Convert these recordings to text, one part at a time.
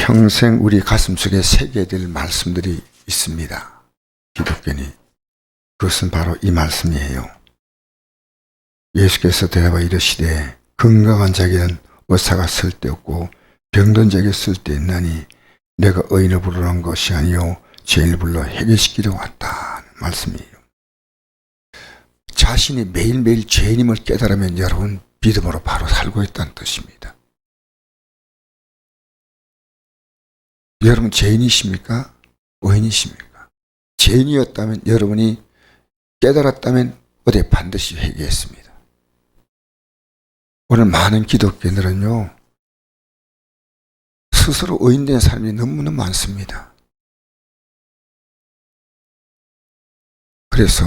평생 우리 가슴속에 새겨야 될 말씀들이 있습니다. 기독교니. 그것은 바로 이 말씀이에요. 예수께서 대답하여 이르시되 건강한 자에게는 의사가 쓸데없고 병든 자에게 쓸데있나니 내가 의인을 부르는 것이 아니요 죄인을 불러 해결시키려 왔다 말씀이에요. 자신이 매일매일 죄인임을 깨달으면 여러분 믿음으로 바로 살고 있다는 뜻입니다. 여러분 죄인이십니까? 의인이십니까? 죄인이었다면 여러분이 깨달았다면 어디에 반드시 회개했습니다. 오늘 많은 기독교인들은요 스스로 의인된 사람이 너무너무 많습니다. 그래서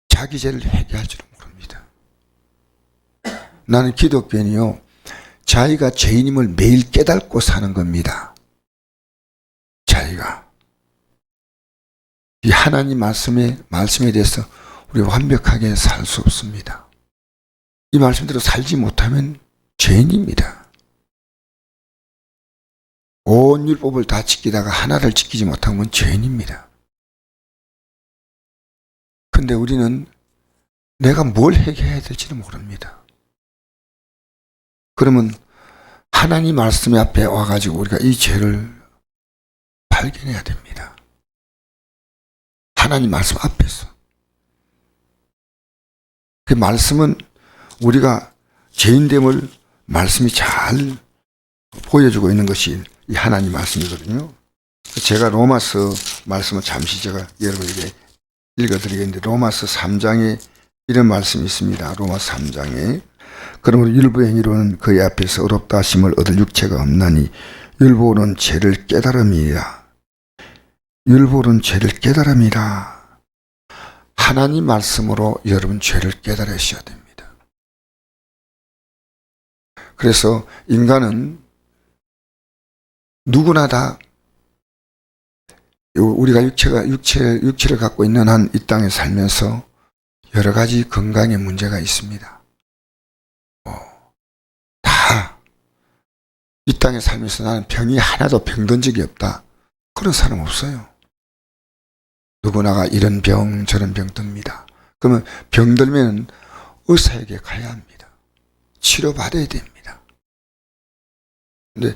자기 죄를 회개할 줄은 모릅니다. 나는 기독교인이요 자기가 죄인임을 매일 깨닫고 사는 겁니다. 자기가 이 하나님 말씀에 대해서 우리 완벽하게 살 수 없습니다. 이 말씀대로 살지 못하면 죄인입니다. 온 율법을 다 지키다가 하나를 지키지 못한 건 죄인입니다. 근데 우리는 내가 뭘 회개해야 될지는 모릅니다. 그러면 하나님 말씀 앞에 와가지고 우리가 이 죄를 발견해야 됩니다. 하나님 말씀 앞에서. 그 말씀은 우리가 죄인됨을 말씀이 잘 보여주고 있는 것이 이 하나님 말씀이거든요. 제가 로마서 말씀을 잠시 제가 여러분에게 읽어드리겠는데 로마서 3장에 이런 말씀이 있습니다. 로마서 3장에 그러므로 율법행위로는 그의 앞에서 의롭다 하심을 얻을 육체가 없나니 율법은 죄를 깨달음이라. 율법은 죄를 깨달음이라. 하나님 말씀으로 여러분 죄를 깨달으셔야 됩니다. 그래서 인간은 누구나 다 우리가 육체를 갖고 있는 한 이 땅에 살면서 여러 가지 건강에 문제가 있습니다. 다 이 땅에 살면서 나는 병이 하나도 병든 적이 없다. 그런 사람 없어요. 누구나가 이런 병 저런 병 듭니다. 그러면 병들면 의사에게 가야 합니다. 치료받아야 됩니다. 근데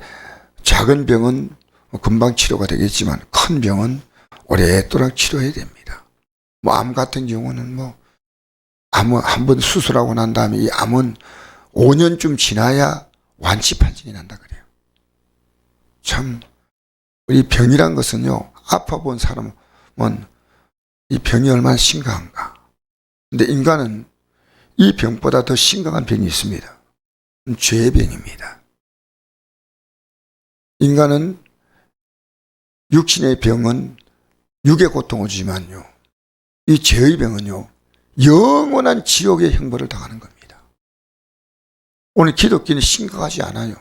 작은 병은 금방 치료가 되겠지만 큰 병은 오랫도록 치료해야 됩니다. 암 같은 경우는 암 한 번 수술하고 난 다음에 이 암은 5년쯤 지나야 완치 판정이 난다 그래요. 참 이 병이란 것은요 아파 본 사람은 이 병이 얼마나 심각한가. 근데 인간은 이 병보다 더 심각한 병이 있습니다. 죄의 병입니다. 인간은 육신의 병은 육의 고통을 주지만요 이 죄의 병은요 영원한 지옥의 형벌을 당하는 겁니다. 오늘 기독교는 심각하지 않아요.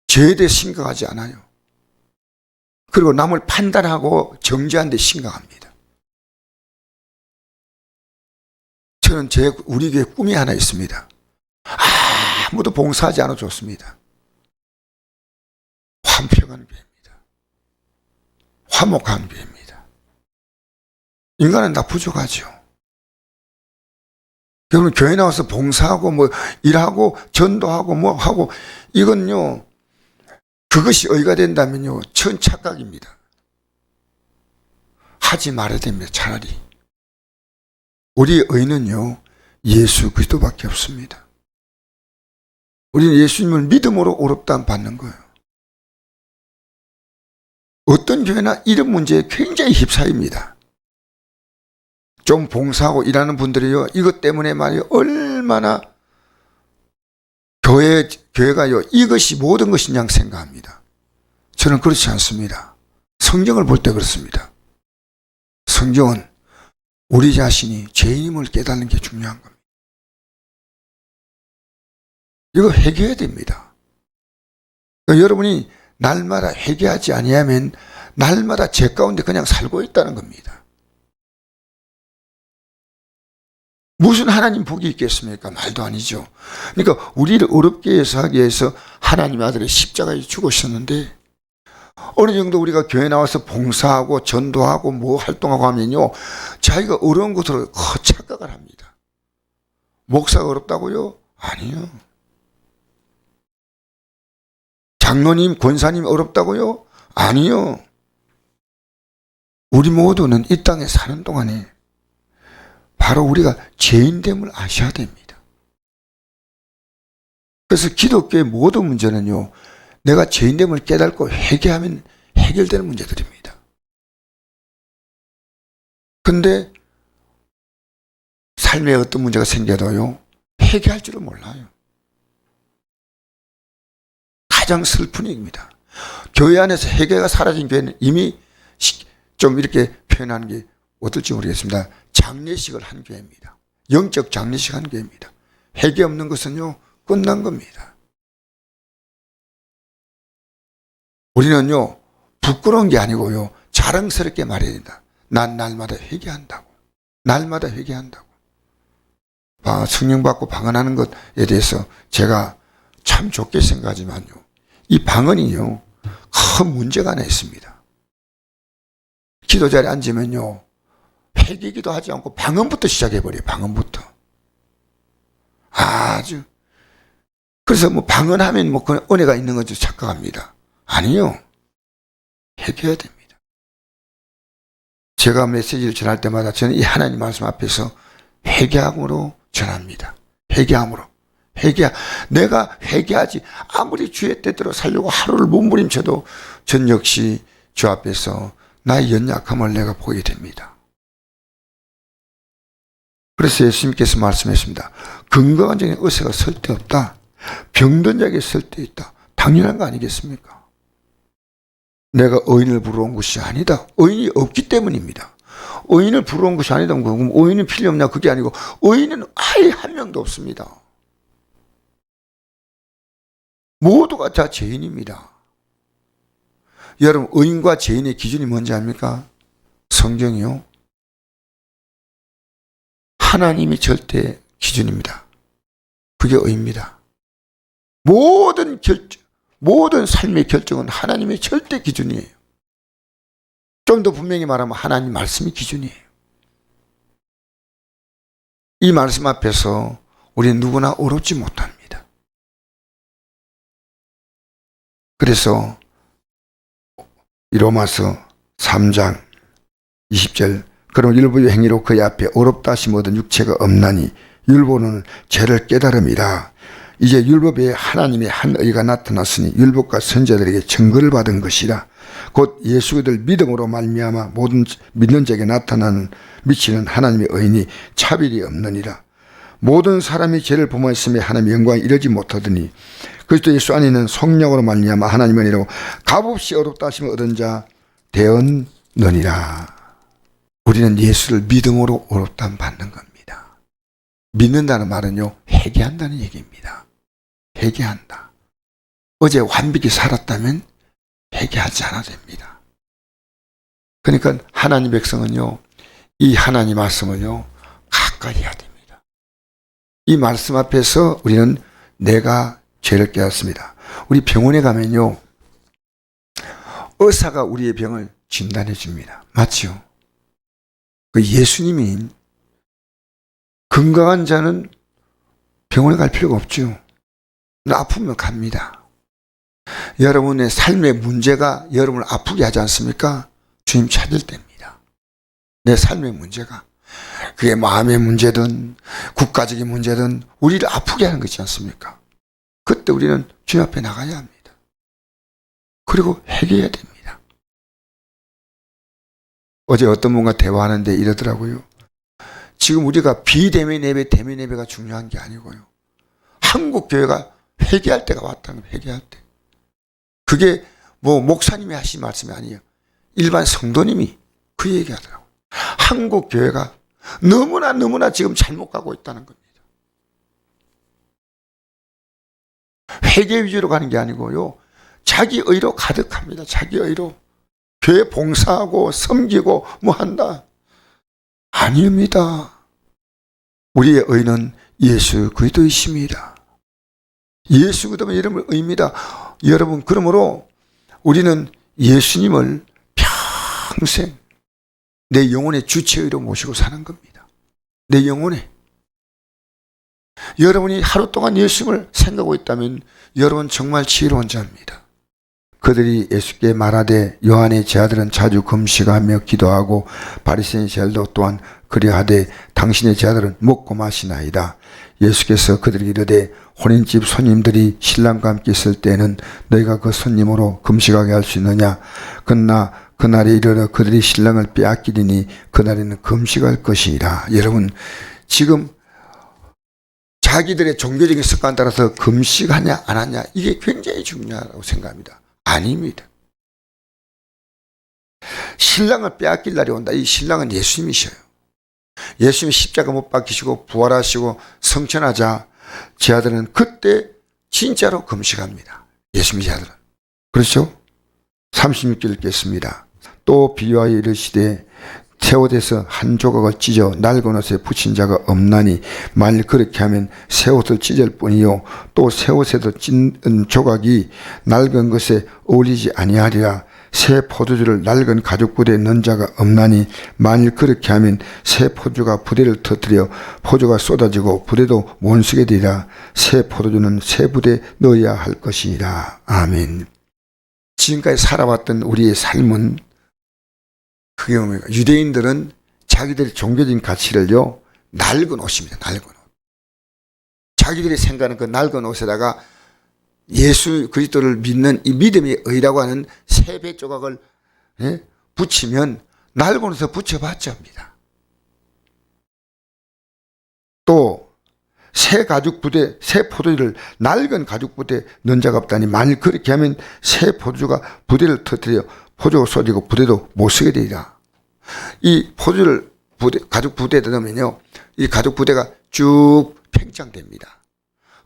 죄에 대해 심각하지 않아요. 그리고 남을 판단하고 정죄하는 데 심각합니다. 저는 우리 교회 꿈이 하나 있습니다. 아무도 봉사하지 않아도 좋습니다. 화평한 교회입니다. 화목한 교회입니다. 인간은 다 부족하죠. 여러분 교회 나와서 봉사하고 일하고 전도하고 하고 이건요 그것이 의가 된다면요 천착각입니다. 하지 말아야 됩니다. 차라리 우리의 의는요 예수 그리스도밖에 없습니다. 우리는 예수님을 믿음으로 의롭다함 받는 거예요. 어떤 교회나 이런 문제에 굉장히 휩싸입니다. 좀 봉사하고 일하는 분들이요 이것 때문에 말이요 얼마나 교회가요 이것이 모든 것이냐 생각합니다. 저는 그렇지 않습니다. 성경을 볼 때 그렇습니다. 성경은 우리 자신이 죄인임을 깨닫는 게 중요한 겁니다. 이거 회개해야 됩니다. 그러니까 여러분이 날마다 회개하지 아니하면 날마다 죄 가운데 그냥 살고 있다는 겁니다. 무슨 하나님 복이 있겠습니까? 말도 아니죠. 그러니까 우리를 어렵게 해서 하기 위해서 하나님 아들이 십자가에 죽으셨는데, 어느 정도 우리가 교회 나와서 봉사하고 전도하고 뭐 활동하고 하면요, 자기가 어려운 것으로 착각을 합니다. 목사가 어렵다고요? 아니요. 장로님, 권사님 어렵다고요? 아니요. 우리 모두는 이 땅에 사는 동안에 바로 우리가 죄인됨을 아셔야 됩니다. 그래서 기독교의 모든 문제는요, 내가 죄인됨을 깨닫고 회개하면 해결되는 문제들입니다. 근데 삶에 어떤 문제가 생겨도요, 회개할 줄을 몰라요. 가장 슬픈 얘기입니다. 교회 안에서 회개가 사라진 교회는 이미 좀 이렇게 표현하는 게 어떨지 모르겠습니다. 장례식을 한 교회입니다. 영적 장례식 한 교회입니다. 회개 없는 것은요, 끝난 겁니다. 우리는요, 부끄러운 게 아니고요, 자랑스럽게 말해야 된다. 난 날마다 회개한다고. 날마다 회개한다고. 성령받고 방언하는 것에 대해서 제가 참 좋게 생각하지만요, 이 방언이요, 큰 문제가 하나 있습니다. 기도 자리에 앉으면요, 회개기도 하지 않고 방언부터 시작해버려요. 방언부터. 아주. 그래서 뭐 방언하면 뭐 그 은혜가 있는 거죠. 착각합니다. 아니요. 회개해야 됩니다. 제가 메시지를 전할 때마다 저는 이 하나님 말씀 앞에서 회개함으로 전합니다. 회개함으로. 내가 회개하지, 아무리 주의 뜻대로 살려고 하루를 몸부림쳐도 전 역시 주 앞에서 나의 연약함을 내가 보게 됩니다. 그래서 예수님께서 말씀했습니다. 건강한 자에게 의사가 쓸데없다. 병든 자에게 쓸데있다. 당연한 거 아니겠습니까? 내가 의인을 부러운 것이 아니다. 의인이 없기 때문입니다. 의인을 부러운 것이 아니다. 그럼 의인은 필요 없냐? 그게 아니고 의인은 아예 한 명도 없습니다. 모두가 다 죄인입니다. 여러분, 의인과 죄인의 기준이 뭔지 압니까? 성경이요, 하나님이 절대 기준입니다. 그게 의입니다. 모든 삶의 결정은 하나님의 절대 기준이에요. 좀 더 분명히 말하면 하나님 말씀이 기준이에요. 이 말씀 앞에서 우리는 누구나 어렵지 못합니다. 그래서 이 로마서 3장 20절, 그럼 율법의 행위로 그의 앞에 어렵다 하심 얻은 육체가 없나니 율법은 죄를 깨달음이라. 이제 율법에 하나님의 한 의가 나타났으니 율법과 선지자들에게 증거를 받은 것이라. 곧 예수 그리스도를 믿음으로 말미암아 모든 믿는 자에게 나타나는 미치는 하나님의 의인이 차별이 없느니라. 모든 사람이 죄를 범하였음에 하나님의 영광에 이르지 못하더니 그리스도 예수 안에 있는 성령으로 말미암아 하나님의 은혜로 값없이 어렵다 하심을 얻은 자 되었느니라. 우리는 예수를 믿음으로 어렵다함 받는 겁니다. 믿는다는 말은요, 회개한다는 얘기입니다. 회개한다. 어제 완벽히 살았다면 회개하지 않아도 됩니다. 그러니까 하나님 백성은요, 이 하나님 말씀을요, 가까이 해야 됩니다. 이 말씀 앞에서 우리는 내가 죄를 깨닫습니다. 우리 병원에 가면요, 의사가 우리의 병을 진단해 줍니다. 맞죠? 그 예수님이 건강한 자는 병원에 갈 필요가 없죠. 아프면 갑니다. 여러분의 삶의 문제가 여러분을 아프게 하지 않습니까? 주님 찾을 때입니다. 내 삶의 문제가. 그게 마음의 문제든 국가적인 문제든 우리를 아프게 하는 거지 않습니까? 그때 우리는 주님 앞에 나가야 합니다. 그리고 회개해야 됩니다. 어제 어떤 분과 대화하는데 이러더라고요. 지금 우리가 비대면 예배, 대면 예배가 중요한 게 아니고요, 한국 교회가 회개할 때가 왔다는 거예요. 회개할 때. 그게 뭐 목사님이 하신 말씀이 아니에요. 일반 성도님이 그 얘기하더라고요. 한국 교회가 너무나 지금 잘못 가고 있다는 겁니다. 회개 위주로 가는 게 아니고요, 자기 의로 가득합니다. 자기 의로. 교회 봉사하고 섬기고 뭐 한다. 아닙니다. 우리의 의는 예수 그리스도이십니다. 예수 그리스도의 이름을 의입니다. 여러분, 그러므로 우리는 예수님을 평생 내 영혼의 주체의로 모시고 사는 겁니다. 내 영혼에. 여러분이 하루 동안 예수님을 생각하고 있다면 여러분 정말 지혜로운 자입니다. 그들이 예수께 말하되 요한의 제자들은 자주 금식하며 기도하고 바리새인 제자들도 또한 그리하되 당신의 제자들은 먹고 마시나이다. 예수께서 그들에게 이르되 혼인집 손님들이 신랑과 함께 있을 때에는 너희가 그 손님으로 금식하게 할 수 있느냐? 그러나 그날에 이르러 그들이 신랑을 빼앗기리니 그날에는 금식할 것이라. 여러분, 지금 자기들의 종교적인 습관 따라서 금식하냐 안 하냐, 이게 굉장히 중요하다고 생각합니다. 아닙니다. 신랑을 빼앗길 날이 온다. 이 신랑은 예수님이셔요. 예수님이 십자가 못 박히시고 부활하시고 성천하자 제자들은 그때 진짜로 금식합니다. 예수님의 제자들은. 그렇죠? 36절 읽겠습니다. 또 비유하여 이르시되 새옷에서 한 조각을 찢어 낡은 옷에 붙인 자가 없나니 만일 그렇게 하면 새 옷을 찢을 뿐이요 또 새 옷에서 찢은 조각이 낡은 것에 어울리지 아니하리라. 새 포도주를 낡은 가죽 부대에 넣은 자가 없나니 만일 그렇게 하면 새 포도주가 부대를 터뜨려 포도가 쏟아지고 부대도 못 쓰게 되리라. 새 포도주는 새 부대에 넣어야 할 것이라. 아멘. 지금까지 살아왔던 우리의 삶은 그게 뭡니까? 유대인들은 자기들의 종교적인 가치를요, 낡은 옷입니다. 낡은 옷. 자기들이 생각하는 그 낡은 옷에다가 예수 그리스도를 믿는 이 믿음의 의라고 하는 새 배 조각을 붙이면 낡은 옷에 붙여봤자 합니다. 또 새 가죽 부대, 새 포도주를 낡은 가죽 부대에 넣은 자가 없다니 만일 그렇게 하면 새 포도주가 부대를 터뜨려 포도가 쏟아지고 부대도 못 쓰게 되리라. 이 포도주를 가죽 부대에다 넣으면요, 이 가죽 부대가 쭉 팽창됩니다.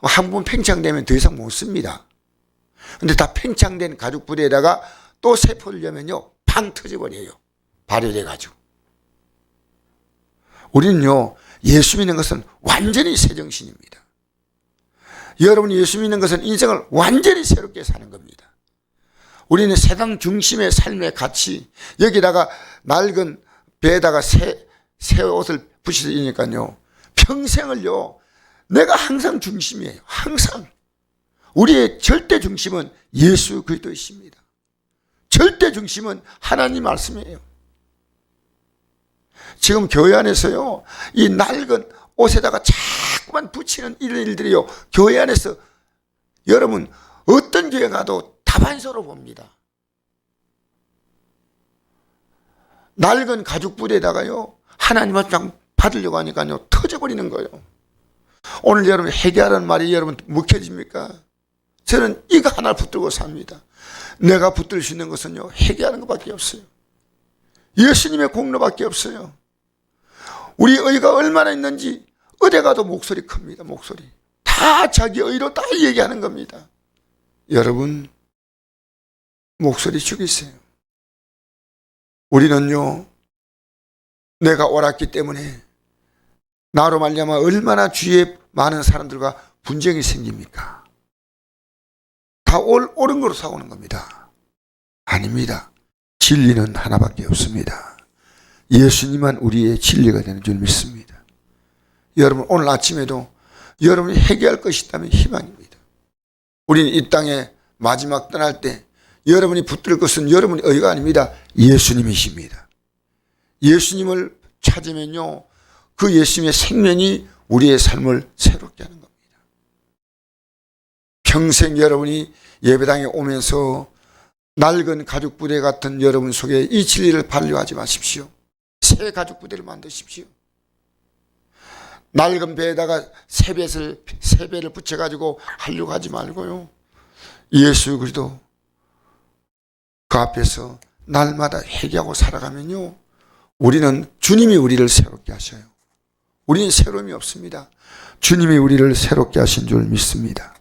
한 번 팽창되면 더 이상 못 씁니다. 근데 다 팽창된 가죽 부대에다가 또 새 포도를 넣으면요, 팡 터져버려요. 발효돼가지고. 우리는요, 예수 믿는 것은 완전히 새 정신입니다. 여러분이 예수 믿는 것은 인생을 완전히 새롭게 사는 겁니다. 우리는 세상 중심의 삶의 가치, 여기다가 낡은 배에다가 새 옷을 붙이니까요, 평생을요, 내가 항상 중심이에요. 항상. 우리의 절대 중심은 예수 그리스도이십니다. 절대 중심은 하나님 말씀이에요. 지금 교회 안에서요, 이 낡은 옷에다가 자꾸만 붙이는 이런 일들이요, 교회 안에서 여러분 어떤 교회 가도 다반사로 봅니다. 낡은 가죽 부대에다가요, 하나님을 좀 받으려고 하니까요, 터져버리는 거예요. 오늘 여러분 회개하라는 말이 여러분 묵혀집니까? 저는 이거 하나를 붙들고 삽니다. 내가 붙들 수 있는 것은요, 회개하는 것밖에 없어요. 예수님의 공로밖에 없어요. 우리 의가 얼마나 있는지 어디 가도 목소리 큽니다. 목소리. 다 자기 의로 다 얘기하는 겁니다. 여러분, 목소리 죽이세요. 우리는요, 내가 옳았기 때문에 나로 말미암아 얼마나 주위에 많은 사람들과 분쟁이 생깁니까? 다 옳은 거로 싸우는 겁니다. 아닙니다. 진리는 하나밖에 없습니다. 예수님만 우리의 진리가 되는 줄 믿습니다. 여러분, 오늘 아침에도 여러분이 회개할 것이 있다면 희망입니다. 우리는 이 땅에 마지막 떠날 때 여러분이 붙들 것은 여러분의 의가 아닙니다. 예수님이십니다. 예수님을 찾으면요, 그 예수님의 생명이 우리의 삶을 새롭게 하는 겁니다. 평생 여러분이 예배당에 오면서 낡은 가죽 부대 같은 여러분 속에 이 진리를 반려하지 마십시오. 새 가죽 부대를 만드십시오. 낡은 배에다가 새 배를 붙여가지고 하려고 하지 말고요, 예수 그리스도 그 앞에서 날마다 회개하고 살아가면요, 우리는 주님이 우리를 새롭게 하셔요. 우리는 새로움이 없습니다. 주님이 우리를 새롭게 하신 줄 믿습니다.